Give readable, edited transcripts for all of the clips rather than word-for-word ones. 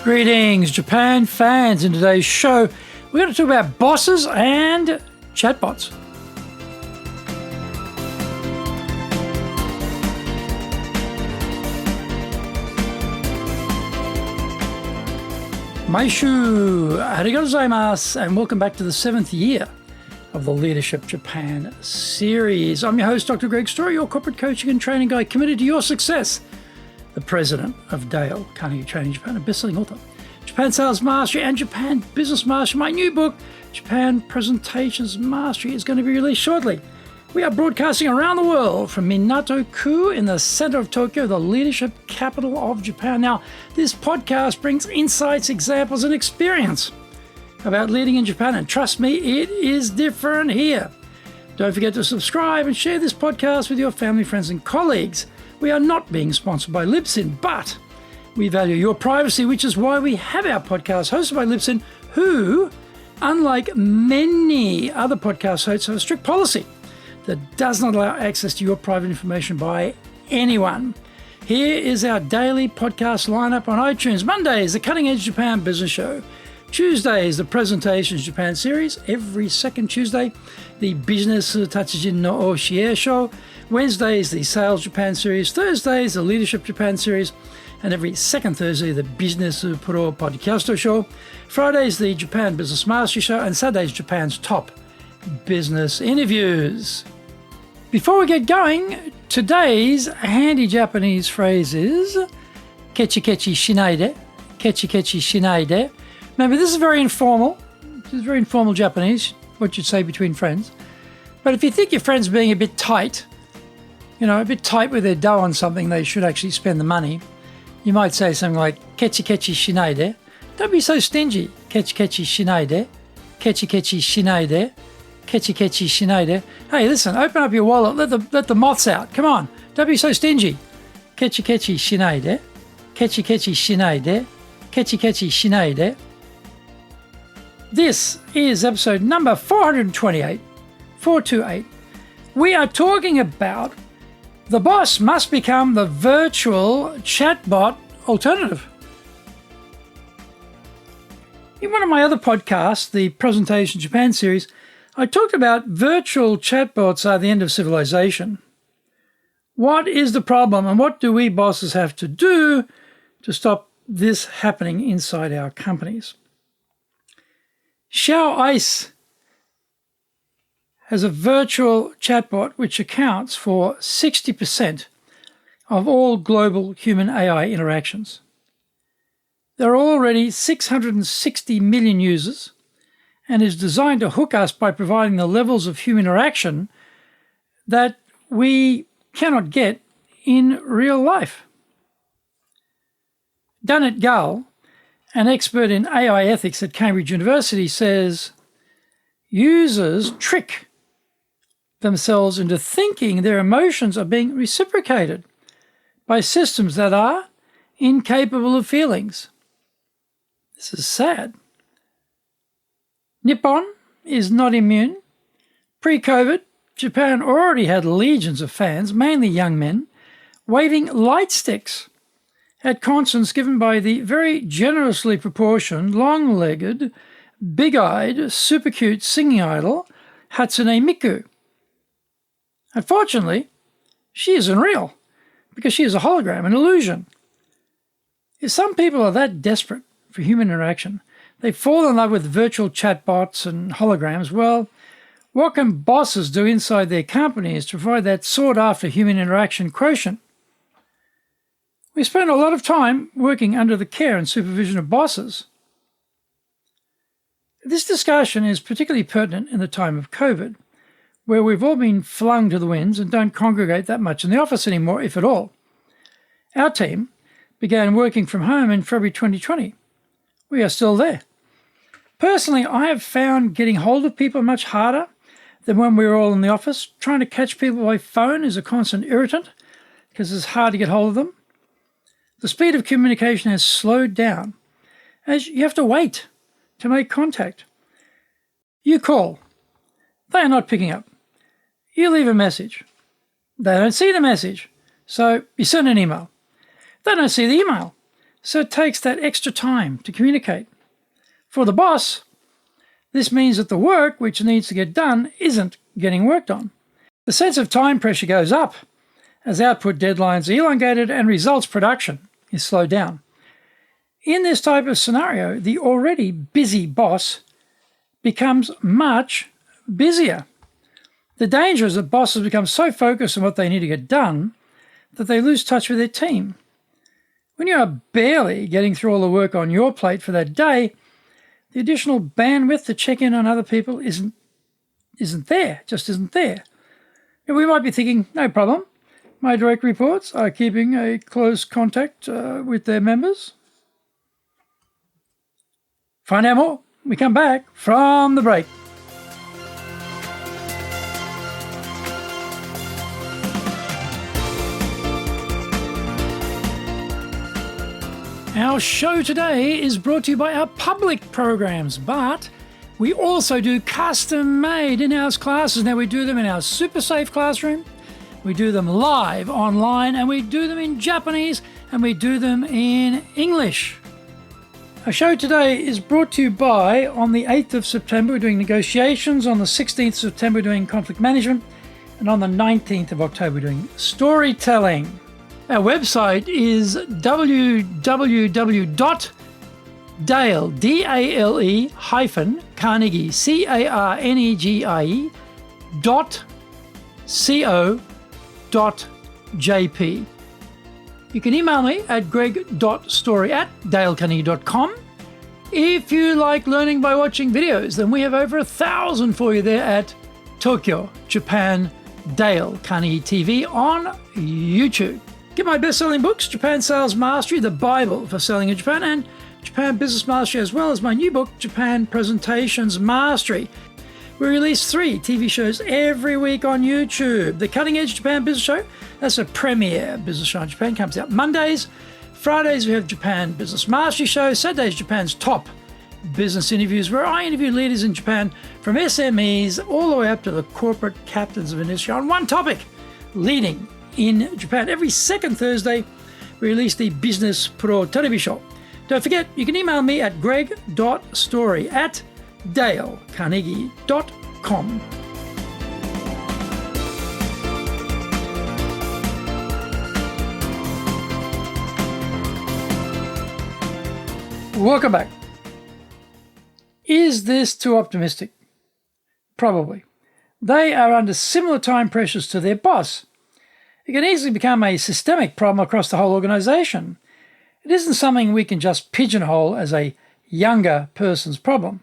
Greetings, Japan fans. In today's show, we're going to talk about bosses and chatbots. Maishu, arigatou gozaimasu, and welcome back to the 7th year of the Leadership Japan series. I'm your host, Dr. Greg Story, your corporate coaching and training guy committed to your success. The president of Dale Carnegie Training Japan, a best-selling author, Japan Sales Mastery and Japan Business Mastery. My new book, Japan Presentations Mastery, is going to be released shortly. We are broadcasting around the world from Minato-ku in the center of Tokyo, the leadership capital of Japan. Now, this podcast brings insights, examples, and experience about leading in Japan. And trust me, it is different here. Don't forget to subscribe and share this podcast with your family, friends, and colleagues. We are not being sponsored by Libsyn, but we value your privacy, which is why we have our podcast hosted by Libsyn, who, unlike many other podcast hosts, have a strict policy that does not allow access to your private information by anyone. Here is our daily podcast lineup on iTunes. Mondays, the Cutting Edge Japan Business Show. Tuesdays, the Presentations Japan series. Every second Tuesday, the Business Tatsujin no Oshie Show. Wednesdays, the Sales Japan series. Thursdays, the Leadership Japan series. And every second Thursday, the Business Pro Podcast Show. Fridays, the Japan Business Mastery Show. And Saturdays, Japan's top business interviews. Before we get going, today's handy Japanese phrase is kechi kechi shinaide. Kechi kechi shinaide. Remember, this is very informal. This is very informal Japanese, what you'd say between friends. But if you think your friend's being a bit tight, a bit tight with their dough on something, they should actually spend the money. You might say something like, kechi kechi shinaide. Don't be so stingy. Kechi kechi shinaide. Kechi kechi shinaide. Kechi kechi shinaide. Hey, listen, open up your wallet. Let the moths out. Come on. Don't be so stingy. Kechi kechi shinaide. Kechi kechi shinaide. Kechi kechi shinaide. This is episode number 428. 428. We are talking about the boss must become the virtual chatbot alternative. In one of my other podcasts, the Presentation Japan series, I talked about virtual chatbots are the end of civilization. What is the problem, and what do we bosses have to do to stop this happening inside our companies? Xiao Ice has a virtual chatbot which accounts for 60% of all global human AI interactions. There are already 660 million users and is designed to hook us by providing the levels of human interaction that we cannot get in real life. Danit Gal, an expert in AI ethics at Cambridge University, says users trick themselves into thinking their emotions are being reciprocated by systems that are incapable of feelings. This is sad. Nippon is not immune. Pre-COVID, Japan already had legions of fans, mainly young men, waving light sticks at concerts given by the very generously proportioned, long-legged, big-eyed, super cute singing idol, Hatsune Miku. Unfortunately, she isn't real because she is a hologram, an illusion. If some people are that desperate for human interaction, they fall in love with virtual chatbots and holograms, well, what can bosses do inside their companies to provide that sought-after human interaction quotient? We spend a lot of time working under the care and supervision of bosses. This discussion is particularly pertinent in the time of COVID, where we've all been flung to the winds and don't congregate that much in the office anymore, if at all. Our team began working from home in February 2020. We are still there. Personally, I have found getting hold of people much harder than when we were all in the office. Trying to catch people by phone is a constant irritant because it's hard to get hold of them. The speed of communication has slowed down as you have to wait to make contact. You call. They are not picking up. You leave a message. They don't see the message, so you send an email. They don't see the email, so it takes that extra time to communicate. For the boss, this means that the work which needs to get done isn't getting worked on. The sense of time pressure goes up as output deadlines are elongated and results production is slowed down. In this type of scenario, the already busy boss becomes much busier. The danger is that bosses become so focused on what they need to get done that they lose touch with their team. When you are barely getting through all the work on your plate for that day, the additional bandwidth to check in on other people isn't there. And we might be thinking, no problem, my direct reports are keeping a close contact with their members. Find out more when we come back from the break. Our show today is brought to you by our public programs, but we also do custom-made in-house classes. Now, we do them in our super safe classroom, we do them live online, and we do them in Japanese, and we do them in English. Our show today is brought to you by, on the 8th of September, we're doing negotiations. On the 16th of September, we're doing conflict management. And on the 19th of October, we're doing storytelling. Our website is www.dale, D-A-L-E Carnegie, C-A-R-N-E-G-I-E .co.jp. You can email me at greg.story@dalecarnegie.com. If you like learning by watching videos, then we have over 1,000 for you there at Tokyo, Japan, Dale Carnegie TV on YouTube. Get my best-selling books, Japan Sales Mastery, the Bible for selling in Japan, and Japan Business Mastery, as well as my new book, Japan Presentations Mastery. We release 3 TV shows every week on YouTube. The Cutting Edge Japan Business Show, that's a premiere business show in Japan, comes out Mondays. Fridays, we have Japan Business Mastery Show. Saturdays, Japan's top business interviews, where I interview leaders in Japan from SMEs all the way up to the corporate captains of industry on one topic, leading in Japan. Every second Thursday, we release the Business Pro Television Show. Don't forget, you can email me at greg.story@dalecarnegie.com. Welcome back. Is this too optimistic? Probably. They are under similar time pressures to their boss. It can easily become a systemic problem across the whole organization. It isn't something we can just pigeonhole as a younger person's problem.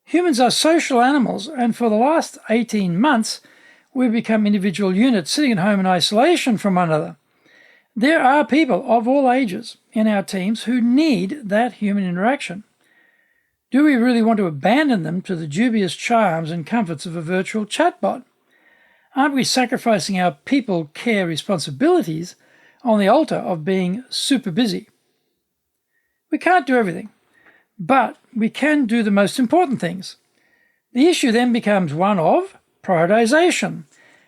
Humans are social animals, and for the last 18 months, we've become individual units sitting at home in isolation from one another. There are people of all ages in our teams who need that human interaction. Do we really want to abandon them to the dubious charms and comforts of a virtual chatbot? Aren't we sacrificing our people care responsibilities on the altar of being super busy? We can't do everything, but we can do the most important things. The issue then becomes one of prioritization.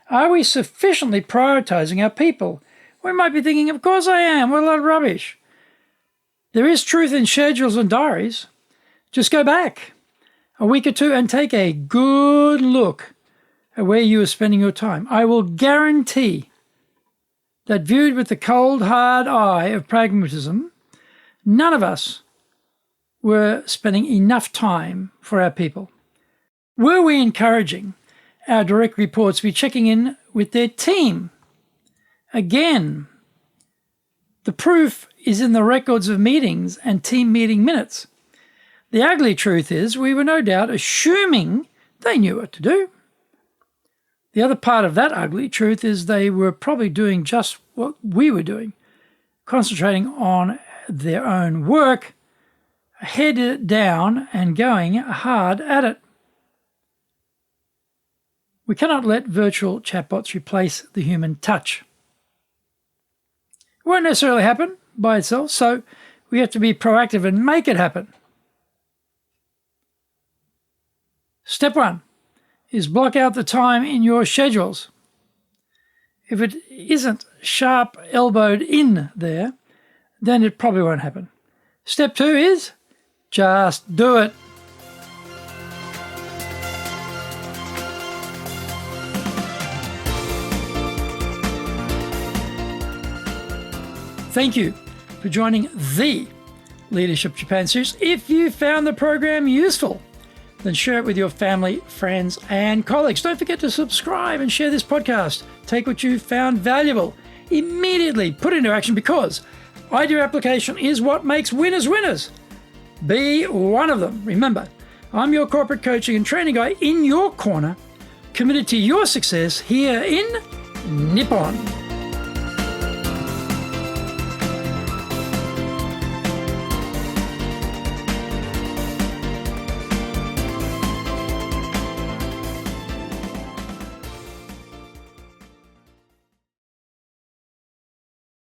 Are we sufficiently prioritizing our people? We might be thinking, of course I am, what a lot of rubbish. There is truth in schedules and diaries. Just go back a week or two and take a good look at where you are spending your time. I will guarantee that, viewed with the cold, hard eye of pragmatism, none of us were spending enough time for our people. Were we encouraging our direct reports to be checking in with their team? Again, the proof is in the records of meetings and team meeting minutes. The ugly truth is we were no doubt assuming they knew what to do. The other part of that ugly truth is they were probably doing just what we were doing, concentrating on their own work, head down and going hard at it. We cannot let virtual chatbots replace the human touch. It won't necessarily happen by itself, so we have to be proactive and make it happen. Step 1 is block out the time in your schedules. If it isn't sharp elbowed in there, then it probably won't happen. Step 2 is just do it. Thank you for joining the Leadership Japan series. If you found the program useful, then share it with your family, friends, and colleagues. Don't forget to subscribe and share this podcast. Take what you found valuable, immediately put into action, because idea application is what makes winners winners. Be one of them. Remember, I'm your corporate coaching and training guy in your corner, committed to your success here in Nippon.